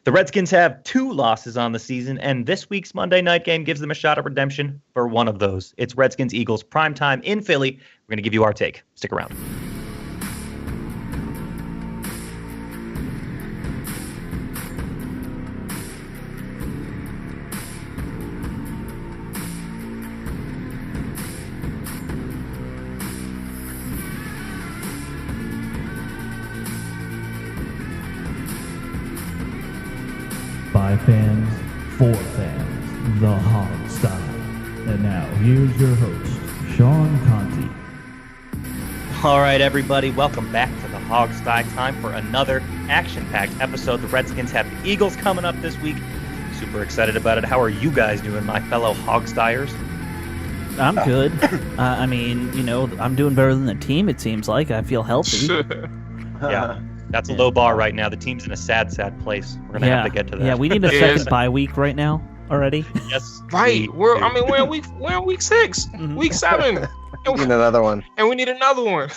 The Redskins have 2 losses on the season, and this week's Monday night game gives them a shot at redemption for one of those. It's Redskins-Eagles primetime in Philly. We're going to give you our take. Stick around. By fans, for fans, the Hog Style. And now, here's your host, Sean Conti. All right, everybody, welcome back to the Hog Style. Time for another action-packed episode. The Redskins have the Eagles coming up this week. Super excited about it. How are you guys doing, my fellow Hog Styers? I'm good. I'm doing better than the team, it seems like. I feel healthy. Yeah. That's a low bar right now. The team's in a sad place. We're gonna have to get to that. Yeah, we need a second bye week right now already. Yes. Right. We're in week 6, week 7. We need another one. And we need another one.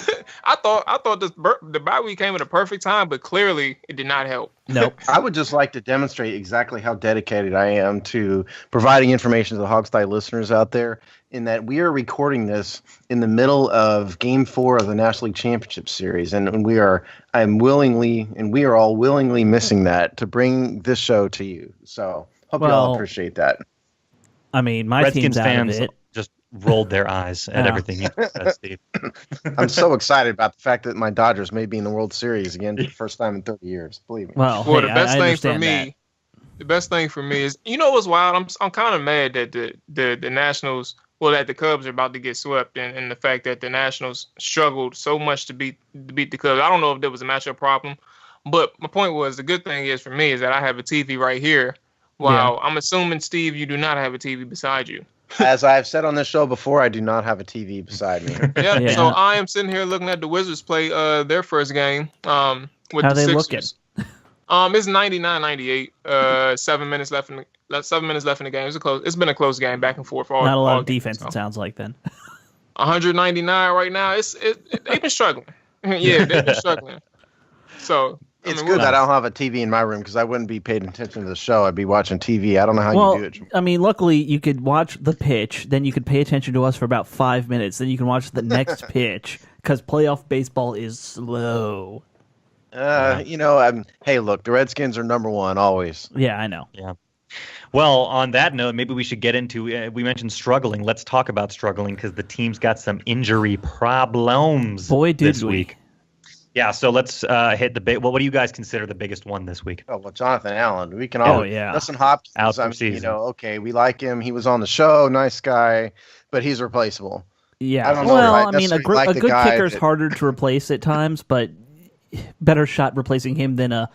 I thought the bye week came at a perfect time, but clearly it did not help. Nope. I would just like to demonstrate exactly how dedicated I am to providing information to the Hogstye listeners out there, in that we are recording this in the middle of Game 4 of the National League Championship Series, and we are all willingly missing that to bring this show to you. So hope you all appreciate that. I mean, my Redskins team's out fans of it. just rolled their eyes at everything you said, Steve. I'm so excited about the fact that my Dodgers may be in the World Series again for the first time in 30 years. Believe me. Well, the best thing for me is, you know what's wild? I'm kind of mad that the Nationals, that the Cubs are about to get swept, and the fact that the Nationals struggled so much to beat the Cubs. I don't know if there was a matchup problem, but my point was, the good thing is for me is that I have a TV right here. Wow, I'm assuming, Steve, you do not have a TV beside you. As I've said on this show before, I do not have a TV beside me. Yeah. So I am sitting here looking at the Wizards play their first game with How the they Sixers. It's 99-98. 7 minutes left in the game. It's been a close game, back and forth. Not a lot of defense. It sounds like then. 199 right now. They've been struggling. Yeah, they've been struggling. So it's good that I don't have a TV in my room, because I wouldn't be paying attention to the show. I'd be watching TV. I don't know how you do it. I mean, luckily you could watch the pitch, then you could pay attention to us for about 5 minutes, then you can watch the next pitch, because playoff baseball is slow. Hey, look, the Redskins are number one always. Yeah, I know. Yeah. Well, on that note, maybe we should get into, we mentioned struggling. Let's talk about struggling, because the team's got some injury problems this week. Yeah, so let's hit the big. Well, what do you guys consider the biggest one this week? Oh, well, Jonathan Allen. We can all listen. Hopkins. Out for season. Okay, we like him. He was on the show, nice guy, but he's replaceable. Yeah. I don't know. Well, I mean, a good kicker's harder to replace at times, but better shot replacing him than a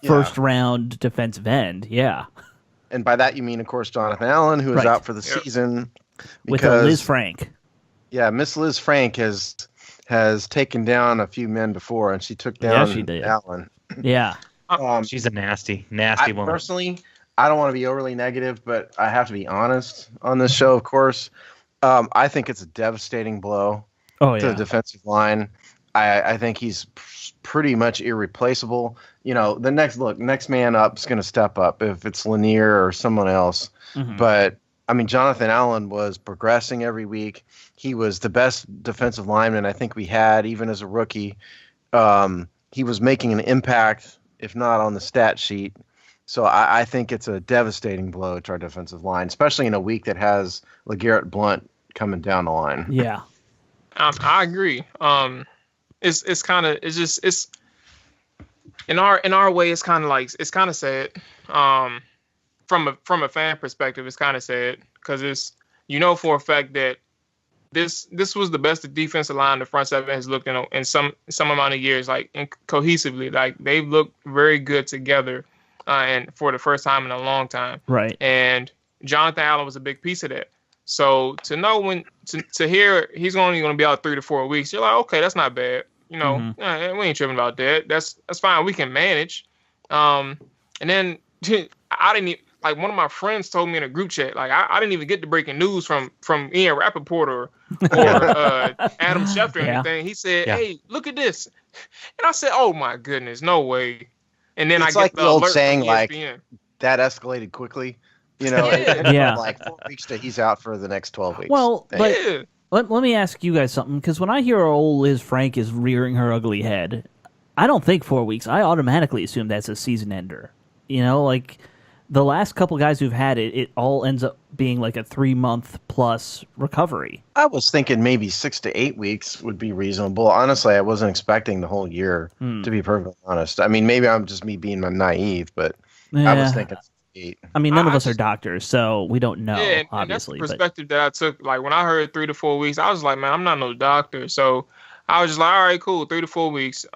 first-round defensive end. Yeah. And by that you mean, of course, Jonathan Allen, who is out for the season with Liz Frank. Yeah, Miss Liz Frank has taken down a few men before, and she took down Allen. Yeah. She's a nasty woman. Personally, I don't want to be overly negative, but I have to be honest on this show, of course. I think it's a devastating blow to the defensive line. I think he's pretty much irreplaceable. The next man up is going to step up, if it's Lanier or someone else. Mm-hmm. But I mean, Jonathan Allen was progressing every week. He was the best defensive lineman I think we had, even as a rookie. He was making an impact, if not on the stat sheet. So I think it's a devastating blow to our defensive line, especially in a week that has LeGarrette Blount coming down the line. Yeah, I agree. It's in our way. It's kind of sad. From a fan perspective, it's kind of sad, because it's, for a fact that this was the best the defensive line the front seven has looked in some amount of years, like cohesively. Like, they've looked very good together, and for the first time in a long time. Right. And Jonathan Allen was a big piece of that. So to know to hear he's only going to be out 3 to 4 weeks, you're like, okay, that's not bad. We ain't tripping about that. That's fine. We can manage. And then I didn't even, like, one of my friends told me in a group chat, like, I didn't even get the breaking news from Ian Rappaport or Adam Schefter or anything. He said, hey, look at this. And I said, oh my goodness, no way. and then it's I get like the old alert saying, from like ESPN. that escalated quickly. You know, yeah. Like 4 weeks to he's out for the next 12 weeks. Well, but let me ask you guys something, because when I hear old Liz Frank is rearing her ugly head, I don't think 4 weeks. I automatically assume that's a season ender. You know, like the last couple guys who've had it, it all ends up being like a 3-month plus recovery. I was thinking maybe 6 to 8 weeks would be reasonable. Honestly, I wasn't expecting the whole year, to be perfectly honest. I mean, maybe I'm just me being naive, but I was thinking 8. I mean, none of us are doctors, so we don't know, and obviously. That's the perspective that I took. Like, when I heard 3 to 4 weeks, I was like, man, I'm not no doctor. So I was just like, all right, cool, 3 to 4 weeks.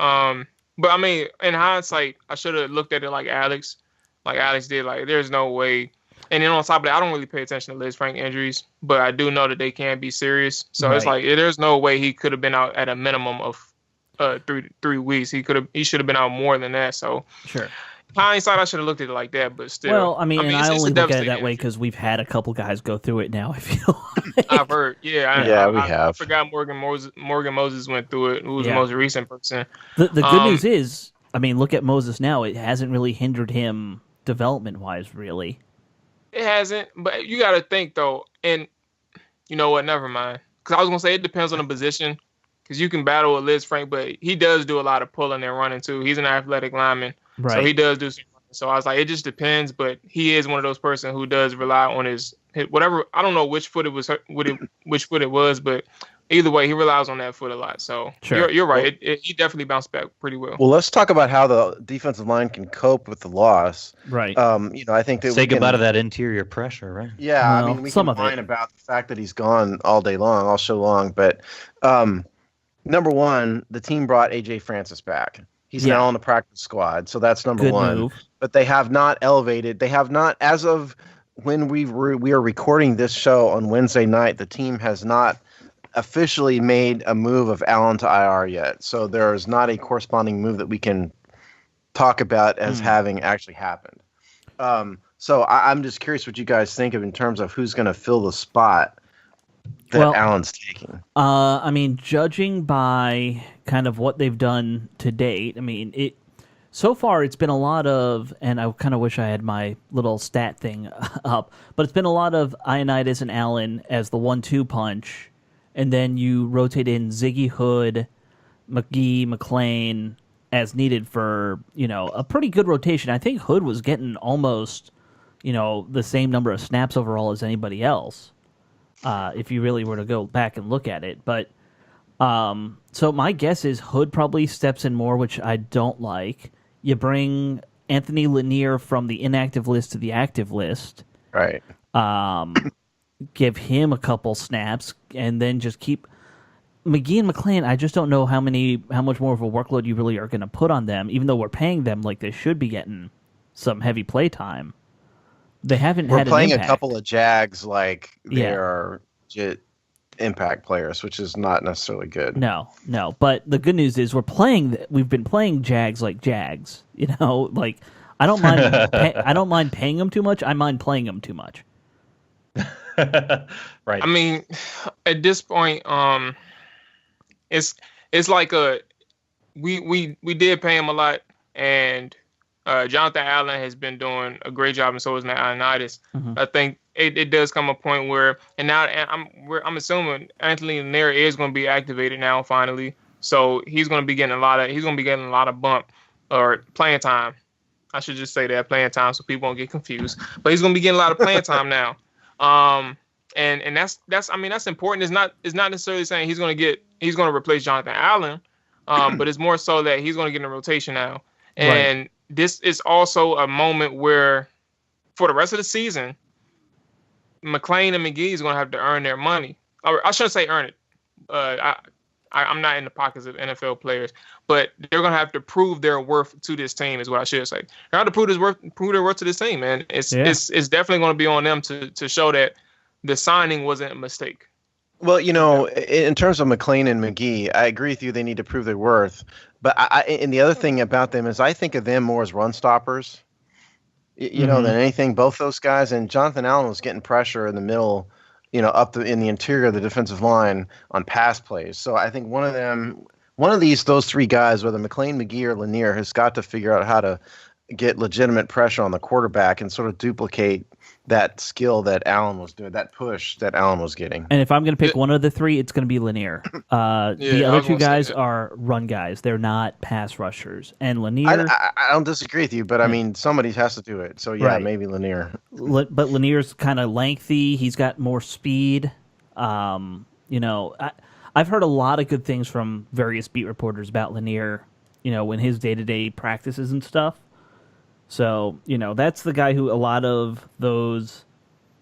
But I mean, in hindsight, I should have looked at it like Alex did. Like, there's no way. And then on top of that, I don't really pay attention to Liz Frank injuries, but I do know that they can be serious. So It's like, there's no way he could have been out at a minimum of 3 weeks. He should have been out more than that. So sure. Hindsight, I should have looked at it like that, but still. Well, I mean I only look at it that way because we've had a couple guys go through it now, I feel like. I've heard. We have. I forgot Morgan Moses went through it, who was the most recent person. The good news is, I mean, look at Moses now. It hasn't really hindered him development-wise, really. It hasn't, but you got to think, though, and you know what, never mind. Because I was going to say it depends on the position, because you can battle with Liz Frank, but he does do a lot of pulling and running, too. He's an athletic lineman. Right. So he does do some. So I was like, it just depends, but he is one of those person who does rely on his whatever. I don't know which foot it was, but either way, he relies on that foot a lot. So sure. You're right. He definitely bounced back pretty well. Well, let's talk about how the defensive line can cope with the loss. Right. I think that say goodbye to that interior pressure, right? Yeah, well, I mean, we can whine about the fact that he's gone all show long, but number one, the team brought AJ Francis back. He's now on the practice squad, so that's number Good one. Move. But they have not elevated. They have not, as of when we are recording this show on Wednesday night, the team has not officially made a move of Allen to IR yet. So there is not a corresponding move that we can talk about as having actually happened. So I'm just curious what you guys think of in terms of who's going to fill the spot that Allen's taking. I mean, judging by kind of what they've done to date, I mean, so far it's been a lot of, and I kind of wish I had my little stat thing up, but it's been a lot of Ioannidis and Allen as the 1-2 punch, and then you rotate in Ziggy Hood, McGee, McLean as needed for, a pretty good rotation. I think Hood was getting almost, the same number of snaps overall as anybody else. If you really were to go back and look at it. But so my guess is Hood probably steps in more, which I don't like. You bring Anthony Lanier from the inactive list to the active list. Right. Give him a couple snaps, and then just keep McGee and McLean. I just don't know how much more of a workload you really are going to put on them, even though we're paying them like they should be getting some heavy play time. They haven't had an impact. We're playing a couple of Jags like they are legit impact players, which is not necessarily good. No. But the good news is we've been playing Jags like Jags. Like I don't mind. I don't mind paying them too much. I mind playing them too much. Right. I mean, at this point, it's like we did pay him a lot, and Jonathan Allen has been doing a great job, and so is Ioannidis. Mm-hmm. I think it does come a point where, and now I'm assuming Anthony Lanier is going to be activated now finally, so he's going to be getting a lot of bump or playing time. I should just say that, playing time, so people won't get confused. But he's going to be getting a lot of playing time now. And that's important. It's not necessarily saying he's going to replace Jonathan Allen, but it's more so that he's going to get in a rotation now. And right. This is also a moment where, for the rest of the season, McLean and McGee is going to have to earn their money. Or I shouldn't say earn it. I'm not in the pockets of NFL players, but they're going to have to prove their worth to this team, is what I should say. They're going to prove their worth to this team, man. It's definitely going to be on them to show that the signing wasn't a mistake. Well, in terms of McLean and McGee, I agree with you. They need to prove their worth. But and the other thing about them is I think of them more as run stoppers, than anything. Both those guys, and Jonathan Allen was getting pressure in the middle, up in the interior of the defensive line on pass plays. So I think those three guys, whether McLean, McGee, or Lanier, has got to figure out how to get legitimate pressure on the quarterback and sort of duplicate that skill that Allen was doing, that push that Allen was getting. And if I'm going to pick one of the three, it's going to be Lanier. The other two guys are run guys. They're not pass rushers. And Lanier... I don't disagree with you, but I mean, somebody has to do it. So, yeah, right. Maybe Lanier. But Lanier's kind of lengthy. He's got more speed. You know, I've heard a lot of good things from various beat reporters about Lanier, you know, in his day-to-day practices and stuff. So, you know, that's the guy who a lot of those,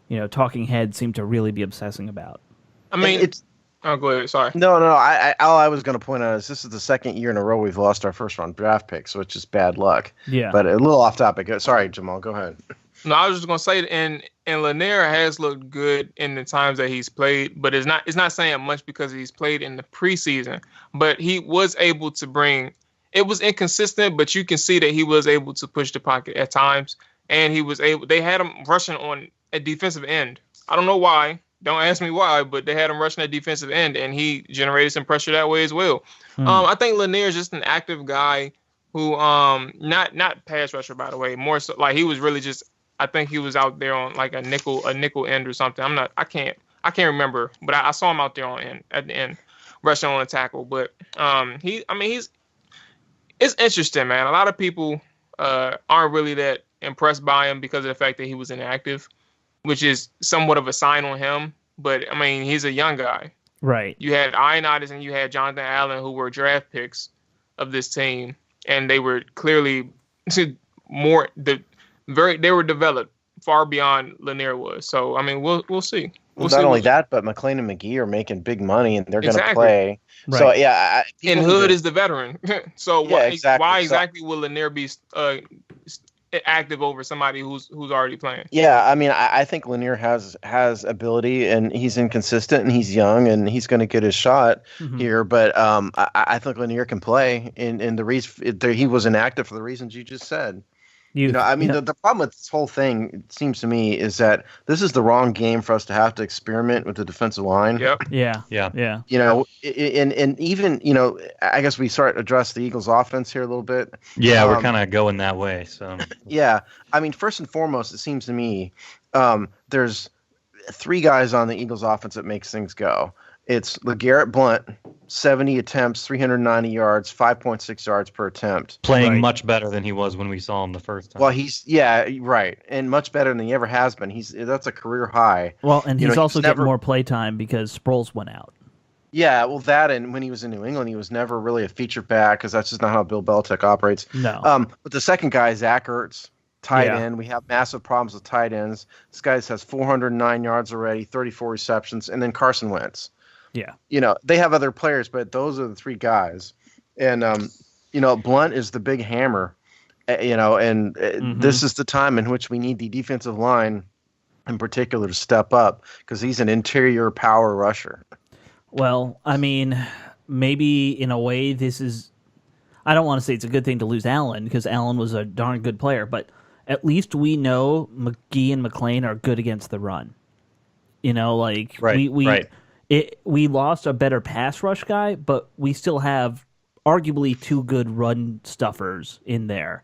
you know, talking heads seem to really be obsessing about. I mean, oh, go ahead. Sorry. No. All I was going to point out is this is the second year in a row we've lost our first-round draft pick, so it's just bad luck. Yeah. But a little off topic. Sorry, Jamal. Go ahead. No, I was just going to say, and Lanier has looked good in the times that he's played, but it's not saying much because he's played in the preseason. But he was able to bring. It was inconsistent, but you can see that he was able to push the pocket at times, and he was able. They had him rushing on a defensive end. I don't know why. Don't ask me why, but they had him rushing at defensive end, and he generated some pressure that way as well. I think Lanier is just an active guy who, not pass rusher, by the way, more so like he was really just. I think he was out there on like a nickel end or something. I can't remember, but I saw him out there at the end, rushing on a tackle. But it's interesting, man. A lot of people aren't really that impressed by him because of the fact that he was inactive, which is somewhat of a sign on him. But, I mean, he's a young guy. Right. You had Ioannidis and you had Jonathan Allen, who were draft picks of this team, and they were clearly they were developed far beyond Lanier was. So, I mean, we'll see. Not only that, but McClain and McGee are making big money, and they're going to play. Right. So, yeah. And Hood is the veteran. So, why exactly will Lanier be active over somebody who's already playing? Yeah, I mean, I think Lanier has ability, and he's inconsistent, and he's young, and he's going to get his shot here. But I think Lanier can play, and the reason he was inactive for the reasons you just said. The problem with this whole thing, it seems to me, is that this is the wrong game for us to have to experiment with the defensive line. Yep. Yeah. You know, and even, you know, I guess we start to address the Eagles' offense here a little bit. Yeah, we're kind of going that way. So. Yeah. I mean, first and foremost, it seems to me there's three guys on the Eagles' offense that makes things go. It's LeGarrette Blount, 70 attempts, 390 yards, 5.6 yards per attempt. Playing much better than he was when we saw him the first time. Well, and much better than he ever has been. That's a career high. Well, and he's also getting more play time because Sproles went out. Yeah, well, that and when he was in New England, he was never really a feature back because that's just not how Bill Belichick operates. No. But the second guy, Zach Ertz, tight end. We have massive problems with tight ends. This guy has 409 yards already, 34 receptions, and then Carson Wentz. Yeah. You know, they have other players, but those are the three guys. And, you know, Blount is the big hammer, you know, and this is the time in which we need the defensive line in particular to step up because he's an interior power rusher. Well, I mean, maybe in a way this is – I don't want to say it's a good thing to lose Allen because Allen was a darn good player, but at least we know McGee and McClain are good against the run. You know, like we lost a better pass rush guy, but we still have arguably two good run stuffers in there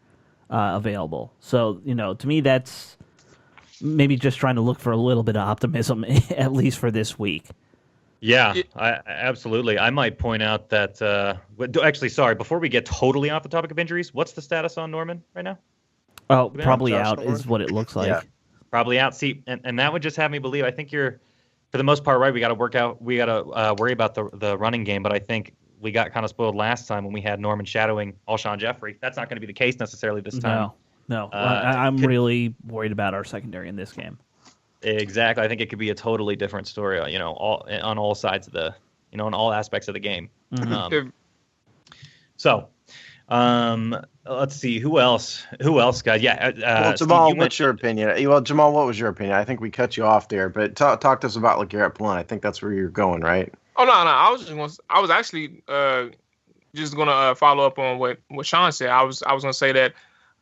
available. So, you know, to me, that's maybe just trying to look for a little bit of optimism, at least for this week. Yeah, absolutely. I might point out that actually, sorry, before we get totally off the topic of injuries, what's the status on Norman right now? Oh, probably out is what it looks like. Yeah. Probably out. See, and that would just have me believe. I think you're, for the most part, right. We got to worry about the running game, but I think we got kind of spoiled last time when we had Norman shadowing Alshon Jeffrey. That's not going to be the case necessarily this time. No. I'm really worried about our secondary in this game. Exactly. I think it could be a totally different story, you know, on all sides of on all aspects of the game. Mm-hmm. Let's see. Who else, guys? Yeah. Well, Jamal, what's your opinion? Well, Jamal, what was your opinion? I think we cut you off there, but talk to us about LeGarrette Blount. I think that's where you're going, right? Oh, no. I was actually just going to follow up on what Sean said. I was going to say that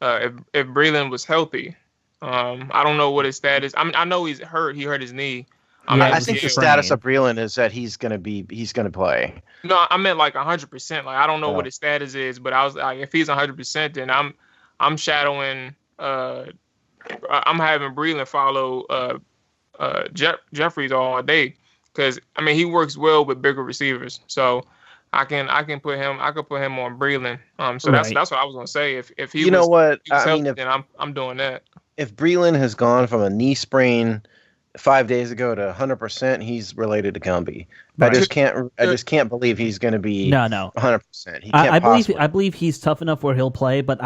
if Breland was healthy, I don't know what his status. I mean, I know he's hurt. He hurt his knee. I think the status of Breland is that he's going to play. No, I meant like 100%. Like I don't know what his status is, but I was like, if he's 100%, then I'm shadowing. I'm having Breland follow Jeffries all day because I mean he works well with bigger receivers, so I can put him on Breland. So that's what I was gonna say. If he know what I healthy, mean, then I'm doing that. If Breland has gone from a knee sprain 5 days ago to 100%, he's related to Gumby. Right. I just can't believe he's going to be 100%. He can't I believe he's tough enough where he'll play, but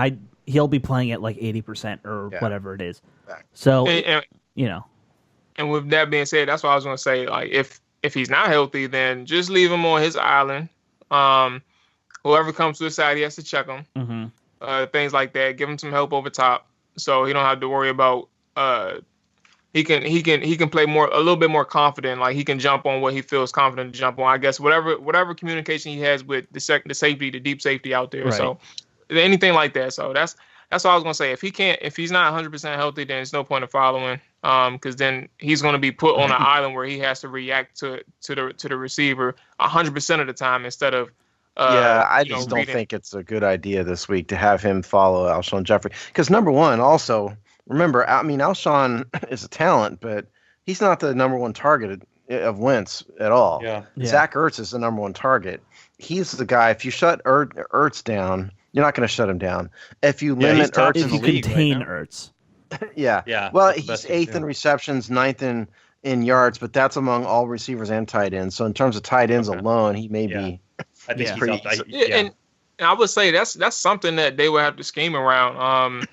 he'll be playing at like 80% or whatever it is. Exactly. So And with that being said, that's what I was going to say. Like if he's not healthy, then just leave him on his island. Whoever comes to his side, he has to check him. Mm-hmm. Things like that. Give him some help over top, so he don't have to worry about. He can play a little bit more confident. Like he can jump on what he feels confident to jump on. I guess whatever communication he has with the safety, the deep safety out there. Right. So anything like that. So that's what I was gonna say. If he's not 100% healthy, then there's no point in following. Because then he's gonna be put on an island where he has to react to the receiver 100% of the time instead of. I just don't think it's a good idea this week to have him follow Alshon Jeffrey. Because number one, also. Remember, I mean, Alshon is a talent, but he's not the number one target of Wentz at all. Yeah. Zach Ertz is the number one target. He's the guy. If you shut Ertz down, you're not going to shut him down. If you limit Ertz, if you contain Ertz. Yeah. Well, he's 8th in receptions, 9th in yards, but that's among all receivers and tight ends. So in terms of tight ends alone, he may be. I think he's pretty. And I would say that's something that they would have to scheme around.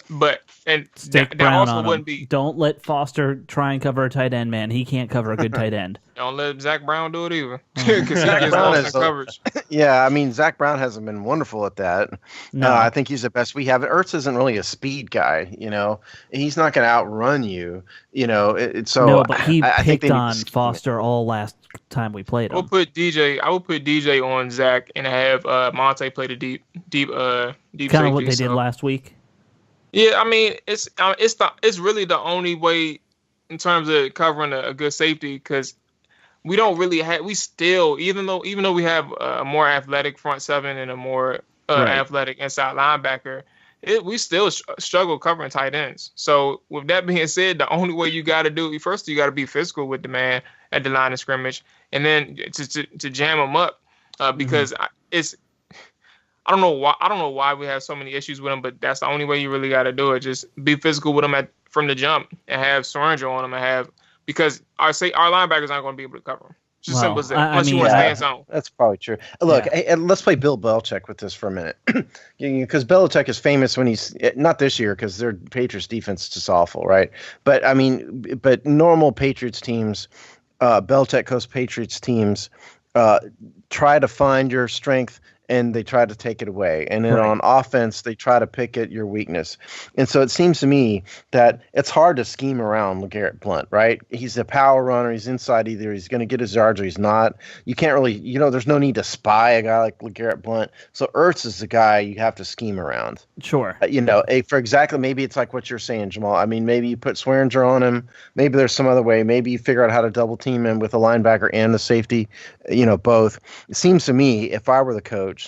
But that also wouldn't be. Don't let Foster try and cover a tight end, man. He can't cover a good tight end. Don't let Zach Brown do it either, because he gets lost in coverage. Yeah, I mean Zach Brown hasn't been wonderful at that. No. I think he's the best we have. Ertz isn't really a speed guy, He's not going to outrun you, No, but he picked on Foster all last time we played him. I will put DJ on Zach and have Monte play the deep kind of what they did last week. Yeah, I mean it's really the only way in terms of covering a good safety because we don't really have even though we have a more athletic front seven and a more athletic inside linebacker, we still struggle covering tight ends. So with that being said, the only way you got to do first you got to be physical with the man at the line of scrimmage, and then to jam him up because it's. I don't know why we have so many issues with him, but that's the only way you really got to do it. Just be physical with him from the jump and have Soringer on him because our linebackers aren't going to be able to cover him. Just simple as that. Unless you want to stay in zone. That's probably true. Look, let's play Bill Belichick with this for a minute, because Belichick is famous when he's not this year because their Patriots defense is just awful, right? But I mean, normal Patriots teams, Belichick coach Patriots teams, try to find your strength. And they try to take it away. And then on offense, they try to pick at your weakness. And so it seems to me that it's hard to scheme around LeGarrette Blount, right? He's a power runner. He's inside either. He's going to get his yards or he's not. You can't really, there's no need to spy a guy like LeGarrette Blount. So Ertz is the guy you have to scheme around. Sure. For exactly, maybe it's like what you're saying, Jamal. I mean, maybe you put Swearinger on him. Maybe there's some other way. Maybe you figure out how to double team him with a linebacker and the safety, both. It seems to me, if I were the coach,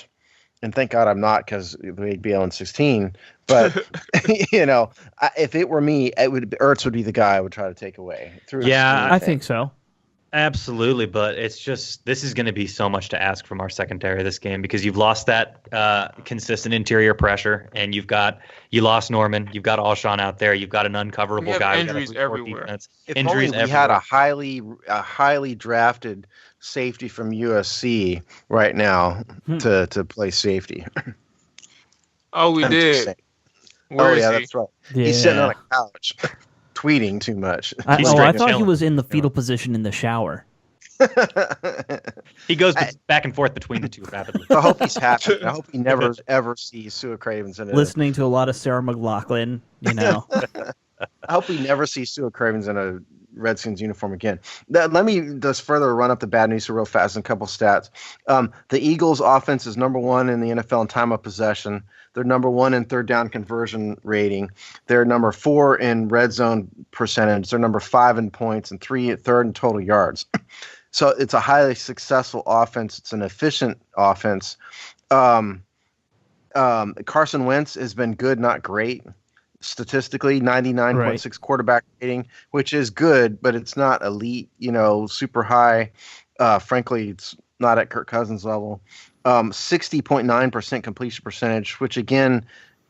and thank God I'm not because we'd be on 16. But if it were me, Ertz would be the guy I would try to take away. I think so. Absolutely, but it's just this is going to be so much to ask from our secondary this game because you've lost that consistent interior pressure, and you lost Norman, you've got Alshon out there, you've got an uncoverable guy. Injuries everywhere. Defense. Injuries everywhere. We had a highly drafted safety from USC right now to play safety. Oh, we did. Where is he? That's right. Yeah. He's sitting on a couch, tweeting too much. I thought he was in the fetal position in the shower. He goes back and forth between the two rapidly. I hope he's happy. I hope he never ever sees Sua Cravens listening to a lot of Sarah McLachlan. I hope he never sees Sua Cravens in a Redskins uniform again. Let me just further run up the bad news real fast and a couple stats. The Eagles' offense is number 1 in the NFL in time of possession. They're number 1 in third down conversion rating. They're number 4 in red zone percentage. They're number 5 in points and third in total yards. So it's a highly successful offense. It's an efficient offense. Carson Wentz has been good, not great. Statistically, 99.6 quarterback rating, which is good, but it's not elite, super high. Frankly, it's not at Kirk Cousins level. 60.9% completion percentage, which again,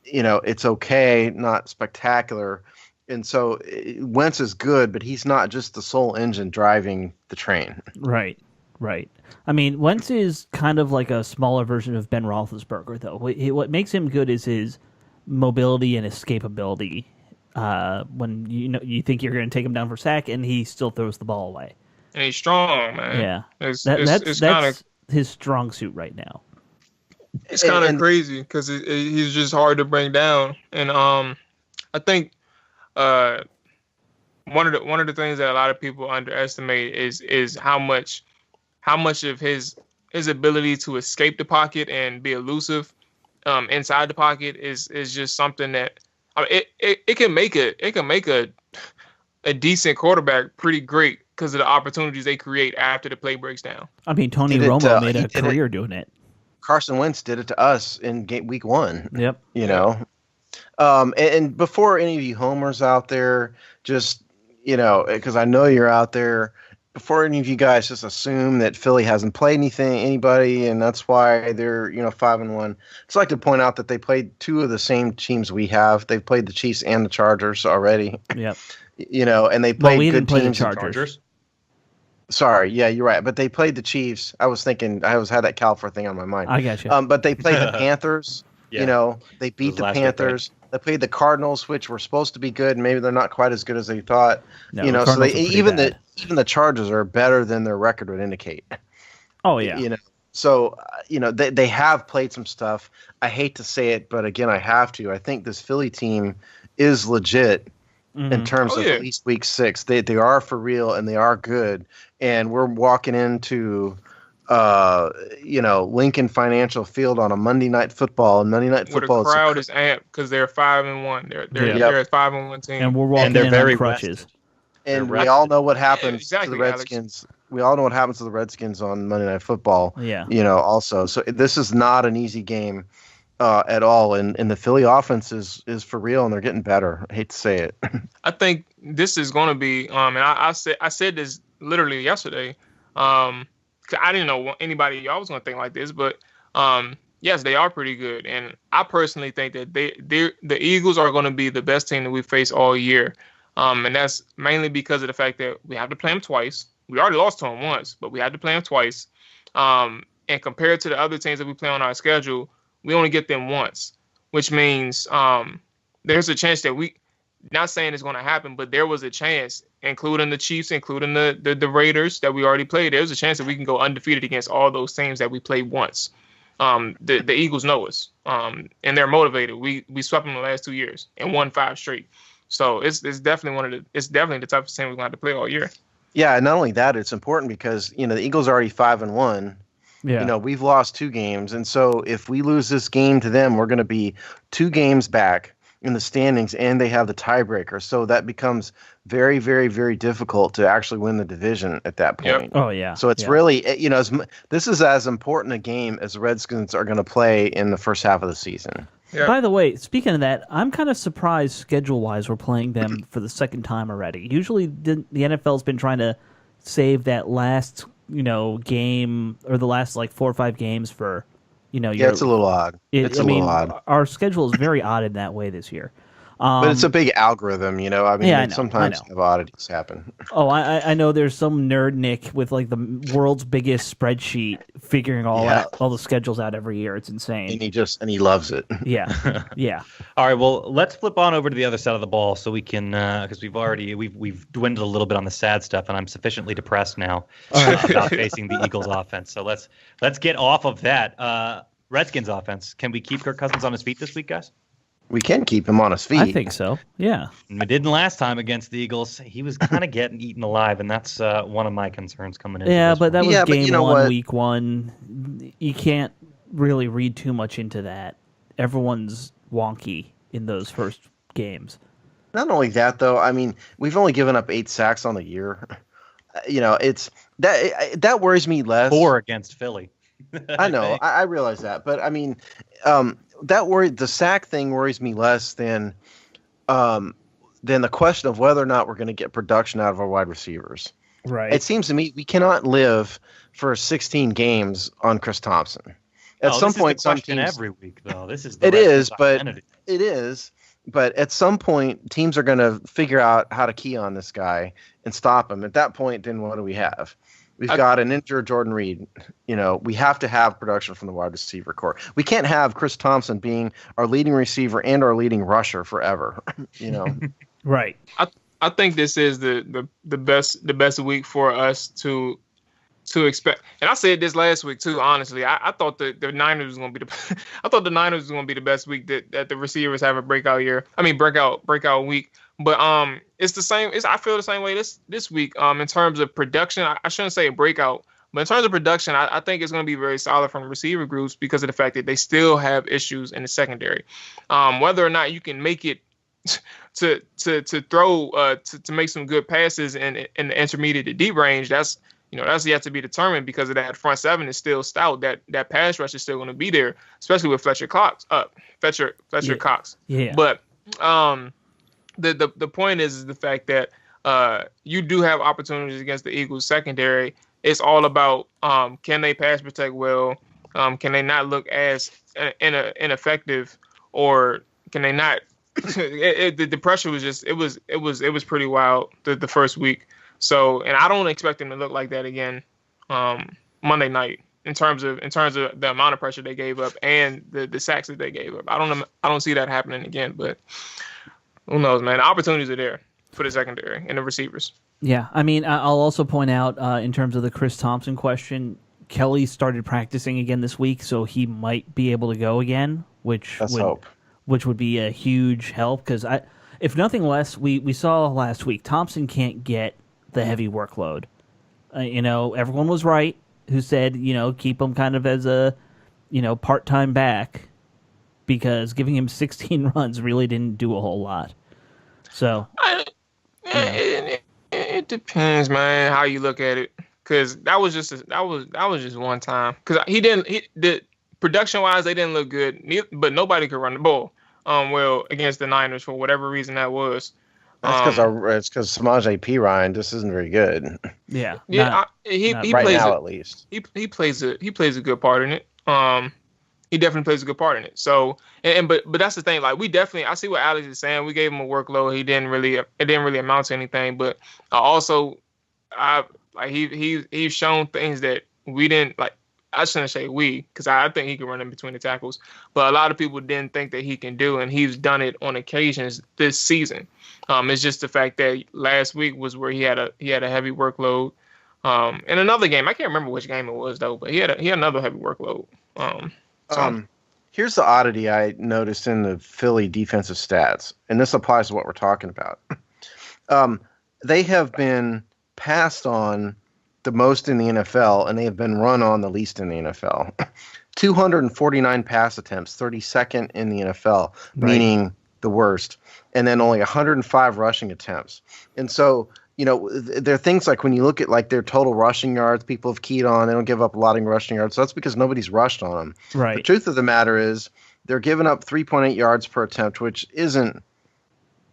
it's okay, not spectacular. And so Wentz is good, but he's not just the sole engine driving the train. Right. I mean, Wentz is kind of like a smaller version of Ben Roethlisberger, though. What makes him good is his mobility and escapability. When you think you're going to take him down for sack, and he still throws the ball away. And he's strong, man. Yeah, that's kind of his strong suit right now. It's kind of crazy because he's just hard to bring down, and I think one of the things that a lot of people underestimate is how much of his ability to escape the pocket and be elusive inside the pocket is just something that it can make a decent quarterback pretty great because of the opportunities they create after the play breaks down. I mean, Tony Romo made a career doing it. Carson Wentz did it to us in week 1. Yep. And before any of you homers out there, just, because I know you're out there, before any of you guys just assume that Philly hasn't played anybody, and that's why they're 5-1. I'd just like to point out that they played 2 of the same teams we have. They've played the Chiefs and the Chargers already. Yep. And they played good teams. The Chargers. Sorry, yeah, you're right. But they played the Chiefs. I was thinking, had that California thing on my mind. I got you. But they played the Panthers. Yeah. They beat the Panthers. Week, right? They played the Cardinals, which were supposed to be good. Maybe they're not quite as good as they thought. No, so even the Chargers are better than their record would indicate. Oh yeah. So they have played some stuff. I hate to say it, but again, I have to. I think this Philly team is legit. In terms of at least week 6, they are for real and they are good, and we're walking into Lincoln Financial Field on a Monday Night Football, and Monday Night Football. The crowd is amped because they're 5-1. They're a 5-1 team, and we're walking in on crutches. And we all know what happens to the Redskins. Alex. We all know what happens to the Redskins on Monday Night Football. Yeah, also, so this is not an easy game. At all, and the Philly offense is for real, and they're getting better. I hate to say it. I think this is going to be, and I said this literally yesterday. I didn't know anybody y'all was going to think like this, but yes, they are pretty good, and I personally think that the Eagles are going to be the best team that we face all year, and that's mainly because of the fact that we have to play them twice. We already lost to them once, but we had to play them twice, and compared to the other teams that we play on our schedule, we only get them once, which means there's a chance that not saying it's going to happen, but there was a chance, including the Chiefs, including the Raiders that we already played. There's a chance that we can go undefeated against all those teams that we played once. The Eagles know us, and they're motivated. We swept them the last 2 years and won 5 straight. So it's definitely the toughest team we're going to have to play all year. Yeah, and not only that, it's important because the Eagles are already 5-1. Yeah. We've lost 2 games, and so if we lose this game to them, we're going to be 2 games back in the standings, and they have the tiebreaker. So that becomes very, very, very difficult to actually win the division at that point. Yep. Oh yeah. So it's really, this is as important a game as the Redskins are going to play in the first half of the season. Yep. By the way, speaking of that, I'm kind of surprised schedule-wise we're playing them for the second time already. Usually, the NFL's been trying to save that last game or the last 4 or 5 games for, it's a little odd. It's a little odd. Our schedule is very odd in that way this year. But it's a big algorithm, sometimes oddities happen. Oh, I know there's some nerd Nick with the world's biggest spreadsheet figuring all the schedules out every year. It's insane. And he loves it. Yeah. Yeah. All right, well, let's flip on over to the other side of the ball so we can, because we've dwindled a little bit on the sad stuff, and I'm sufficiently depressed now about facing the Eagles offense. So let's get off of that. Redskins offense. Can we keep Kirk Cousins on his feet this week, guys? We can keep him on his feet. I think so. Yeah. And we didn't last time against the Eagles. He was kind of getting eaten alive, and that's one of my concerns coming in. Yeah, but that was game 1, week 1. You can't really read too much into that. Everyone's wonky in those first games. Not only that, though. I mean, we've only given up 8 sacks on the year. It's that worries me less. 4 against Philly. I know, I realize that, but I mean, the sack thing worries me less than the question of whether or not we're going to get production out of our wide receivers. Right. It seems to me we cannot live for 16 games on Chris Thompson. At some point, some teams every week, though. This is it is, but at some point, teams are going to figure out how to key on this guy and stop him. At that point, then what do we have? We've got an injured Jordan Reed. We have to have production from the wide receiver core. We can't have Chris Thompson being our leading receiver and our leading rusher forever. Right. I think this is the best week for us to expect. And I said this last week too. Honestly, I thought the Niners was going to be the best week that the receivers have a breakout week. But it's the same. I feel the same way this week. In terms of production, I shouldn't say a breakout, but in terms of production, I think it's going to be very solid from the receiver groups because of the fact that they still have issues in the secondary. Whether or not you can make it to throw to make some good passes in the intermediate to deep range, that's yet to be determined because of that front seven is still stout. That pass rush is still going to be there, especially with Fletcher Cox. Cox. Yeah. But the point is the fact that you do have opportunities against the Eagles secondary. It's all about can they pass protect well? Can they not look as ineffective, or can they not? The pressure was just it was pretty wild the first week. So, and I don't expect them to look like that again Monday night in terms of the amount of pressure they gave up and the sacks that they gave up. I don't see that happening again, but who knows, man? The opportunities are there for the secondary and the receivers. Yeah, I mean, I'll also point out in terms of the Chris Thompson question, Kelly started practicing again this week, so he might be able to go again, which would be a huge help because if nothing less, we saw last week Thompson can't get the heavy workload. Everyone was right who said, keep him kind of as a, part-time back because giving him 16 runs really didn't do a whole lot. So it depends, man, how you look at it. Because that was just one time. Because the production-wise, they didn't look good, but nobody could run the ball well against the Niners for whatever reason that was. It's because Samaje Perine just isn't very good. Yeah, he right plays now at least. He plays a good part in it. He definitely plays a good part in it. So but that's the thing. Like I see what Alex is saying. We gave him a workload. It didn't really amount to anything. But he's shown things that we didn't like. I shouldn't say we, because I think he can run in between the tackles. But a lot of people didn't think that he can do, and he's done it on occasions this season. It's just the fact that last week was where he had a heavy workload. In another game, I can't remember which game it was though, but he had another heavy workload. Here's the oddity I noticed in the Philly defensive stats, and this applies to what we're talking about. They have been passed on the most in the NFL, and they have been run on the least in the NFL. 249 pass attempts, 32nd in the NFL, meaning the worst, and then only 105 rushing attempts. And so, there are things like when you look at like their total rushing yards, people have keyed on, they don't give up a lot in rushing yards. So that's because nobody's rushed on them. Right. The truth of the matter is they're giving up 3.8 yards per attempt, which isn't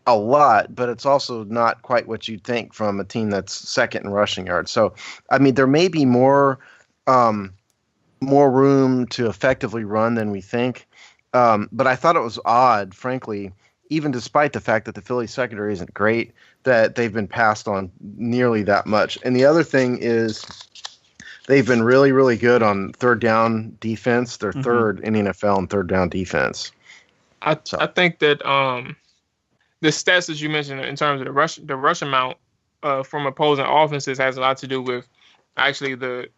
a lot, but it's also not quite what you'd think from a team that's second in rushing yards. So, I mean, there may be more room to effectively run than we think. But I thought it was odd, frankly, even despite the fact that the Philly secondary isn't great, that they've been passed on nearly that much. And the other thing is they've been really, really good on third down defense. They're third in the NFL in third down defense. I think that the stats that you mentioned in terms of the rush amount from opposing offenses has a lot to do with actually the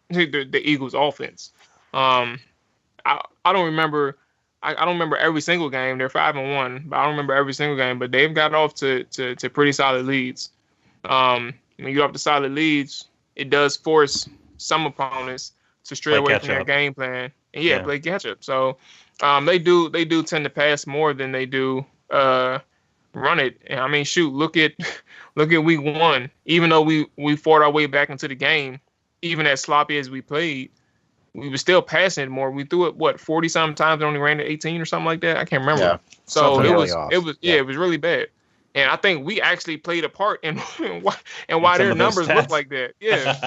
Eagles' offense. I don't remember every single game. They're 5-1, but I don't remember every single game. But they've gotten off to pretty solid leads. When you get off to solid leads, it does force some opponents to stray away from their game plan. And play catch up. So they do tend to pass more than they do run it. And I mean, shoot, look at week 1. Even though we fought our way back into the game, even as sloppy as we played, we were still passing it more. We threw it 40 something times and only ran it 18 or something like that. I can't remember. Yeah. So it was really bad. And I think we actually played a part in why their numbers look like that. Yeah.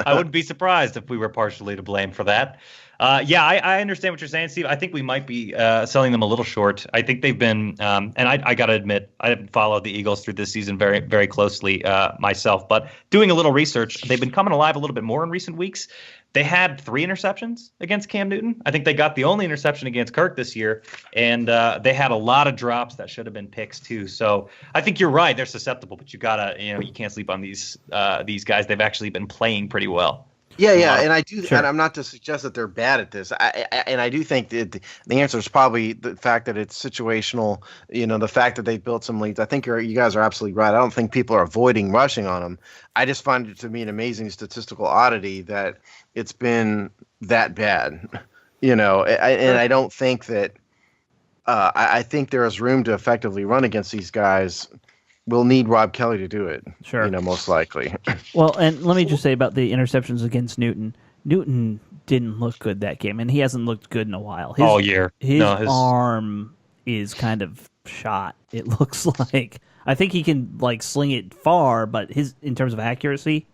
I wouldn't be surprised if we were partially to blame for that. I understand what you're saying, Steve. I think we might be selling them a little short. I think they've been, and I got to admit, I haven't followed the Eagles through this season very, very closely myself. But doing a little research, they've been coming alive a little bit more in recent weeks. They had 3 interceptions against Cam Newton. I think they got the only interception against Kirk this year, and they had a lot of drops that should have been picks too. So I think you're right; they're susceptible, but you can't sleep on these guys. They've actually been playing pretty well. Yeah, and I do. Sure. And I'm not to suggest that they're bad at this. I do think that the answer is probably the fact that it's situational. The fact that they built some leads. I think you guys are absolutely right. I don't think people are avoiding rushing on them. I just find it to be an amazing statistical oddity that it's been that bad. And I don't think that. I think there is room to effectively run against these guys. We'll need Rob Kelly to do it. Sure. Most likely. Well, and let me just say about the interceptions against Newton. Newton didn't look good that game, and he hasn't looked good in a while. All year. His arm is kind of shot, it looks like. I think he can sling it far, but in terms of accuracy.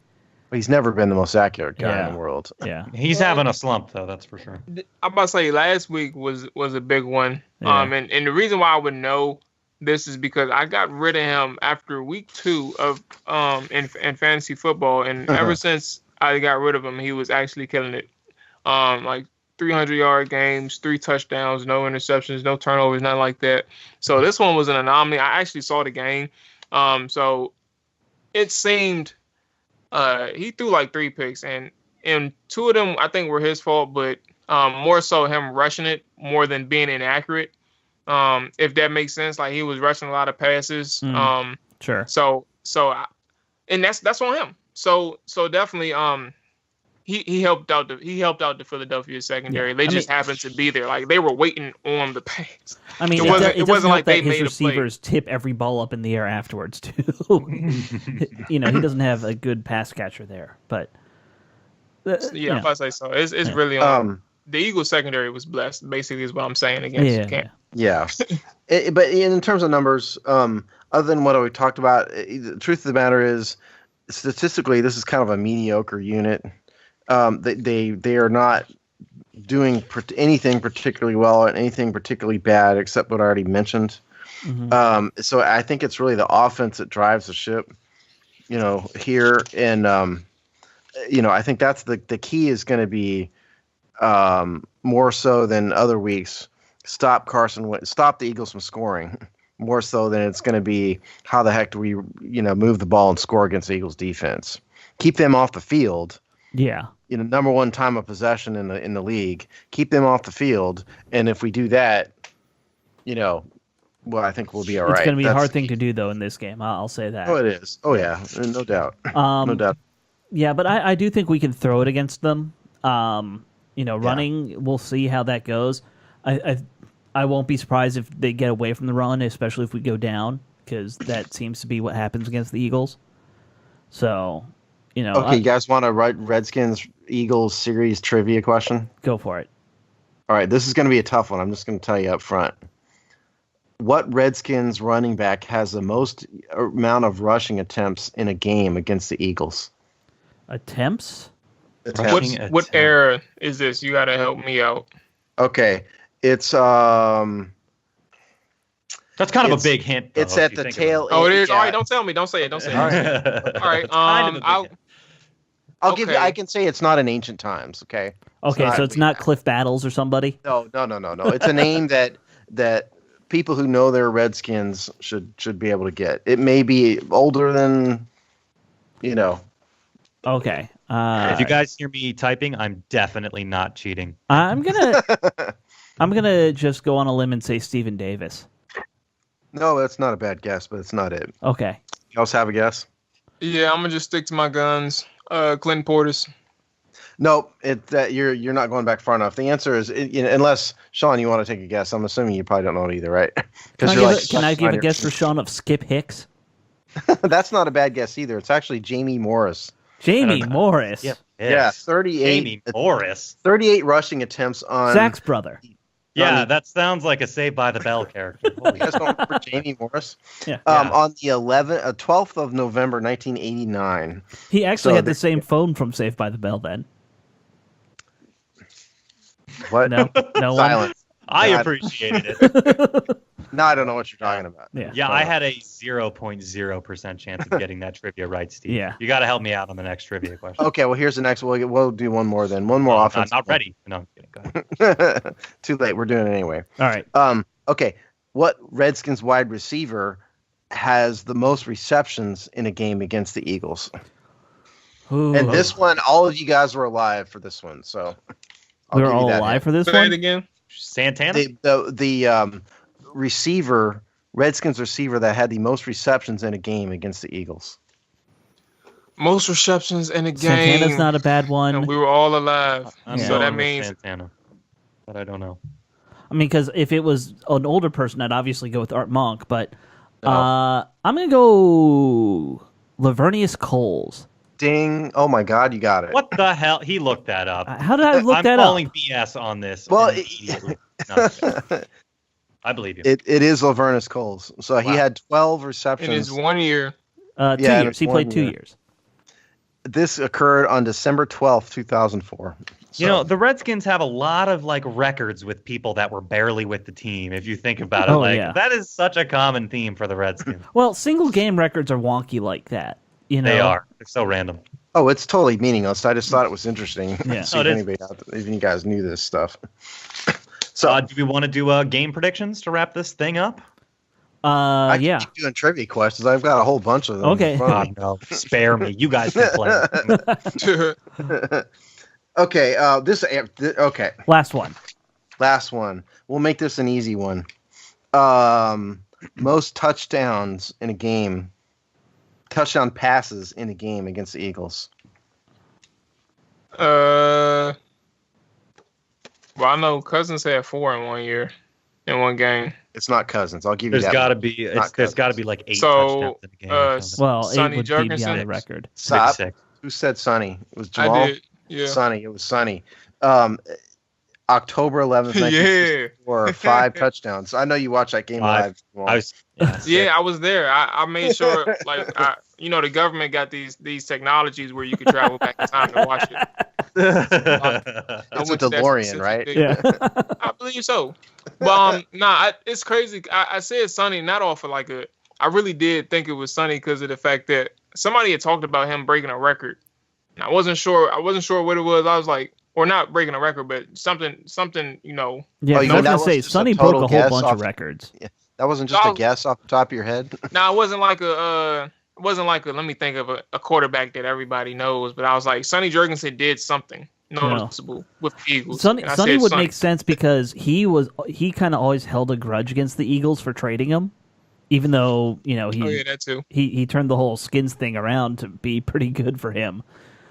He's never been the most accurate guy in the world. Yeah. He's having a slump, though, that's for sure. I'm about to say last week was a big one. Yeah. And the reason why I would know this is because I got rid of him after week 2 of in fantasy football, and ever since I got rid of him, he was actually killing it. 300-yard games, 3 touchdowns, no interceptions, no turnovers, nothing like that. So this one was an anomaly. I actually saw the game, so it seemed he threw 3 picks, and 2 of them I think were his fault, but more so him rushing it more than being inaccurate. If that makes sense, he was rushing a lot of passes. Sure. So, and that's on him. So definitely, he helped out the Philadelphia secondary. Yeah. They just happened to be there. They were waiting on the pass. I mean, it wasn't like they made his receivers tip every ball up in the air afterwards too. He doesn't have a good pass catcher there, but if I say so, it's really on. The Eagles secondary was blessed, basically, is what I'm saying against Cam. Yeah. But in terms of numbers, other than what we talked about, the truth of the matter is, statistically, this is kind of a mediocre unit. They are not doing anything particularly well or anything particularly bad, except what I already mentioned. Mm-hmm. So I think it's really the offense that drives the ship, here. And, I think that's the key is going to be, more so than other weeks, stop the Eagles from scoring, more so than it's going to be how the heck do we move the ball and score against the Eagles defense, keep them off the field. Yeah. Number 1 time of possession in the league, keep them off the field, and if we do that, I think we'll be all right. It's going to be a hard thing to do though in this game. I'll say that. Oh, it is. Oh yeah, no doubt. No doubt. Yeah, but I do think we can throw it against them. Running, we'll see how that goes. I won't be surprised if they get away from the run, especially if we go down, because that seems to be what happens against the Eagles. So, Okay, you guys want to write Redskins Eagles series trivia question? Go for it. All right, this is going to be a tough one. I'm just going to tell you up front. What Redskins running back has the most amount of rushing attempts in a game against the Eagles? Attempts? What era is this? You got to help me out. Okay, it's that's kind of a big hint. It's at the tail end. Oh, it is. Yeah. All right, don't tell me. Don't say it. Don't say it. All right. I'll give you. I can say it's not in ancient times. Okay. Okay, so it's not Cliff Battles or somebody. No. It's a name that people who know their Redskins should be able to get. It may be older than, Okay. If you guys hear me typing, I'm definitely not cheating. I'm gonna just go on a limb and say Stephen Davis. No, that's not a bad guess, but it's not it. Okay. You also have a guess? Yeah, I'm gonna just stick to my guns. Clinton Portis. Nope, you're not going back far enough. The answer is, unless Sean, you want to take a guess. I'm assuming you probably don't know it either, right? Can I give a guess for Sean of Skip Hicks? That's not a bad guess either. It's actually Jamie Morris. Jamie Morris. Yeah, 38. Jamie Morris. 38 rushing attempts on Zach's brother. Yeah, that sounds like a Saved by the Bell character. You guys don't remember Jamie Morris? Yeah. On the 12th of November, 1989. He actually had the same phone from Saved by the Bell then. What? No Silence. I appreciated it. No, I don't know what you're talking about. Yeah, I had a 0.0% chance of getting that trivia right, Steve. Yeah. You got to help me out on the next trivia question. Okay, well, here's the next. We'll do one more then. One more offense. Not ready. No, I'm kidding. Go ahead. Too late. We're doing it anyway. All right. Okay. What Redskins wide receiver has the most receptions in a game against the Eagles? Ooh. And this one, all of you guys were alive for this one, so we're all alive for this Say one it again. Santana? The receiver, Redskins receiver that had the most receptions in a game against the Eagles. Most receptions in a game. Santana's not a bad one. And we were all alive. So that means Santana, but I don't know. I mean, because if it was an older person, I'd obviously go with Art Monk, but I'm going to go Lavernius Coles. Ding. Oh, my God, you got it. What the hell? He looked that up. How did I look that up? I'm calling BS on this. Well, immediately. No, I believe you. It is Lavernus Coles. So he had 12 receptions. in his 1 year. 2 years. He played 2 years. This occurred on December 12th, 2004. So. The Redskins have a lot of records with people that were barely with the team. If you think about it, that is such a common theme for the Redskins. Well, single game records are wonky like that. They are. They're so random. Oh, it's totally meaningless. I just thought it was interesting. Yeah. See if anybody even you guys knew this stuff. So, do we want to do game predictions to wrap this thing up? I keep doing trivia questions. I've got a whole bunch of them. Okay. No, spare me. You guys can play. Okay. Okay. Last one. We'll make this an easy one. Most touchdowns in a game. Touchdown passes in a game against the Eagles. Well, I know Cousins had 4 in 1 year, in one game. It's not Cousins. I'll give you that. There's got to be 8 touchdowns in a game. Well, Sonny 8 would be beyond the record. Stop. Who said Sonny? It was Jamal. I did. Yeah. Sonny. It was Sonny. October 11th, 1964, 5 touchdowns. I know you watched that game live. I was there. I made sure, the government got these technologies where you could travel back in time to watch it. It's a DeLorean, right? Yeah. I believe so. But it's crazy. I said Sonny not off of I really did think it was Sonny because of the fact that somebody had talked about him breaking a record. And I wasn't sure what it was. I was like, or not breaking a record, but something. Yeah, I was gonna say Sonny broke a whole bunch of records. Yeah, that wasn't just a guess off the top of your head. No, it wasn't like a. Let me think of a quarterback that everybody knows. But I was like, Sonny Jurgensen did something noticeable with the Eagles. Sonny would make sense because he kind of always held a grudge against the Eagles for trading him, even though that too. He turned the whole Skins thing around to be pretty good for him.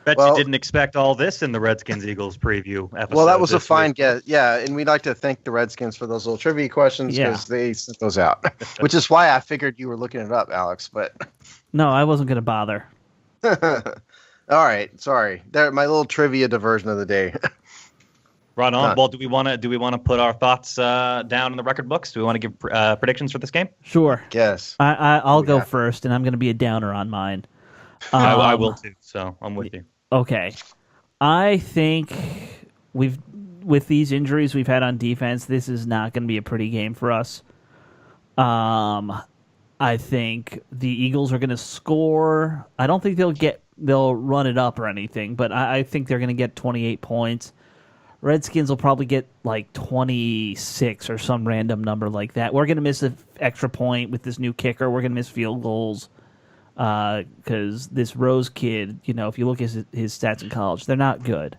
Bet you didn't expect all this in the Redskins-Eagles preview episode. Well, that was a fine guess. Yeah, and we'd like to thank the Redskins for those little trivia questions because they sent those out, which is why I figured you were looking it up, Alex. But no, I wasn't going to bother. All right, sorry. My little trivia diversion of the day. Right on. Well, do we want to put our thoughts down in the record books? Do we want to give predictions for this game? Sure. Yes. I'll go first, and I'm going to be a downer on mine. I will too. So I'm with you. Okay. I think with these injuries we've had on defense, this is not going to be a pretty game for us. I think the Eagles are going to score. I don't think they'll run it up or anything, but I think they're going to get 28 points. Redskins will probably get 26 or some random number like that. We're going to miss an extra point with this new kicker. We're going to miss field goals. Because this Rose kid, if you look at his stats in college, they're not good.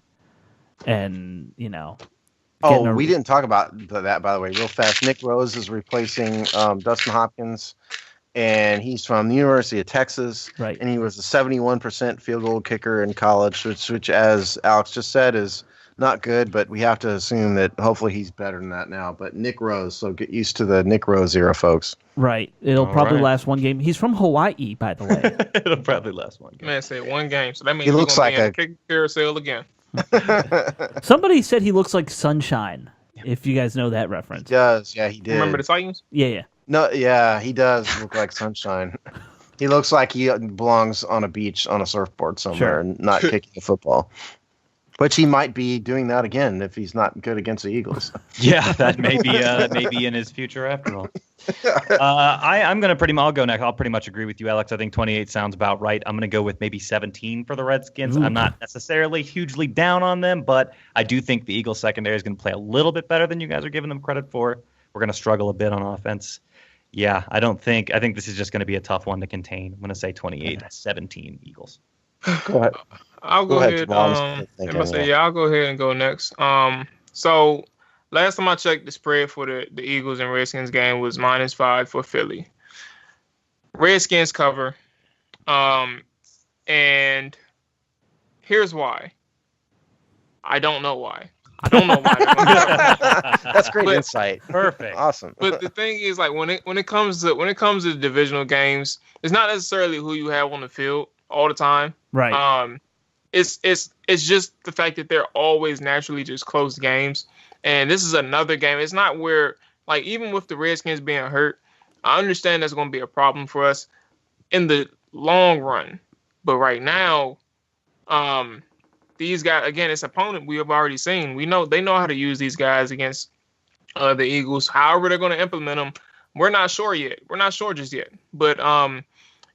And, we didn't talk about that, by the way, real fast. Nick Rose is replacing Dustin Hopkins, and he's from the University of Texas. Right. And he was a 71% field goal kicker in college, which as Alex just said, is not good, but we have to assume that hopefully he's better than that now. But Nick Rose, so get used to the Nick Rose era, folks. Right. It'll probably last one game. He's from Hawaii, by the way. It'll probably last one game. Man, say one game, so that means he looks like a kick carousel again. Somebody said he looks like Sunshine. If you guys know that reference. He does. Yeah, he did. Remember the Titans? Yeah. No, yeah, he does look like Sunshine. He looks like he belongs on a beach on a surfboard somewhere and not kicking a football. Which he might be doing that again if he's not good against the Eagles. Yeah, that may be in his future after all. I'll go next. I'll pretty much agree with you, Alex. I think 28 sounds about right. I'm going to go with maybe 17 for the Redskins. I'm not necessarily hugely down on them, but I do think the Eagles secondary is going to play a little bit better than you guys are giving them credit for. We're going to struggle a bit on offense. Yeah, I think this is just going to be a tough one to contain. I'm going to say 28-17 Eagles. Go ahead. I'll go ahead. I'll go ahead and go next. So last time I checked, the spread for the Eagles and Redskins game was -5 for Philly. Redskins cover. And here's why. I don't know why. That's great insight. Perfect. Awesome. But the thing is, like when it comes to divisional games, it's not necessarily who you have on the field all the time. Right. It's just the fact that they're always naturally just close games. And this is another game. It's not where, like, even with the Redskins being hurt, I understand that's going to be a problem for us in the long run. But right now, these guys, again, it's opponent we have already seen. We know they know how to use these guys against the Eagles. However they're going to implement them, we're not sure yet. We're not sure just yet. But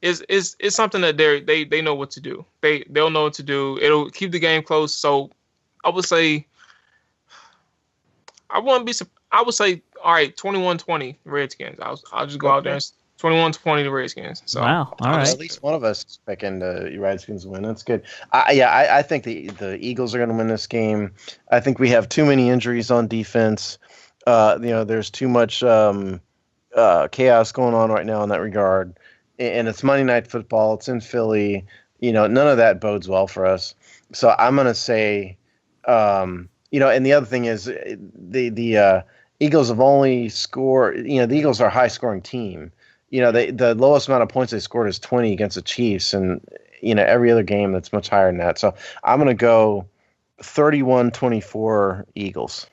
it's something that they know what to do. They'll know what to do. It'll keep the game close. So I would say I would say all right, 21-20 Redskins. I'll just go out there and 21-20 the Redskins. So wow, all right. At least one of us is picking the Redskins win. That's good. I think the Eagles are going to win this game. I think we have too many injuries on defense. There's too much chaos going on right now in that regard. And it's Monday Night Football. It's in Philly. None of that bodes well for us. So I'm going to say, and the other thing is the Eagles have only scored. The Eagles are a high-scoring team. The lowest amount of points they scored is 20 against the Chiefs, and every other game that's much higher than that. So I'm going to go 31-24 Eagles.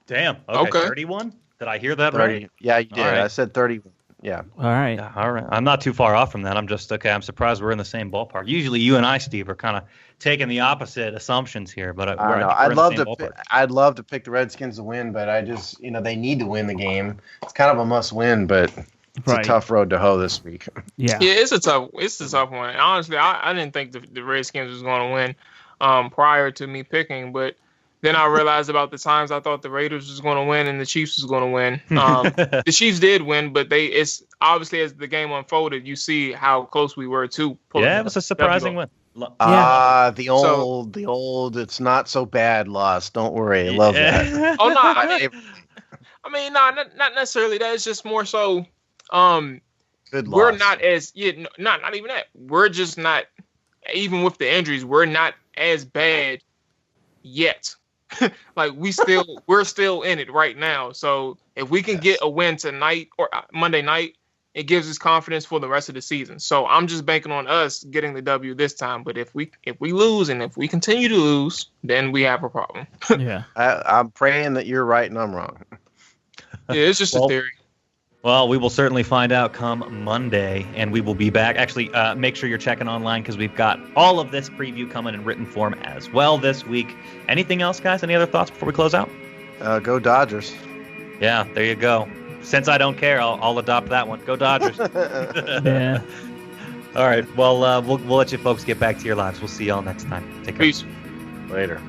Damn. Okay. 31? Did I hear that 30. right? Yeah, you did. Right. I said 31. Yeah. All right. Yeah, all right. I'm not too far off from that. I'm just okay. I'm surprised we're in the same ballpark. Usually, you and I, Steve, are kind of taking the opposite assumptions here. But I'd love to pick the Redskins to win, but I just they need to win the game. It's kind of a must win, but it's a tough road to hoe this week. Yeah. Yeah, it's a tough one. Honestly, I didn't think the Redskins was going to win prior to me picking, but then I realized about the times I thought the Raiders was going to win and the Chiefs was going to win. The Chiefs did win, but it's obviously as the game unfolded, you see how close we were to pulling. Yeah, it was a surprising win. The old, it's not so bad loss. Don't worry, I love that. Oh no, not necessarily that. It's just more so. Good loss. We're not as not even that. We're just not, even with the injuries, we're not as bad yet. Like we're still in it right now. So if we can get a win tonight or Monday night, it gives us confidence for the rest of the season. So I'm just banking on us getting the W this time. But if we lose and if we continue to lose, then we have a problem. Yeah, I'm praying that you're right and I'm wrong. Yeah, it's just a theory. Well, we will certainly find out come Monday, and we will be back. Actually, make sure you're checking online because we've got all of this preview coming in written form as well this week. Anything else, guys? Any other thoughts before we close out? Go Dodgers. Yeah, there you go. Since I don't care, I'll adopt that one. Go Dodgers. Yeah. All right. Well, we'll let you folks get back to your lives. We'll see y'all next time. Take care. Peace. Later.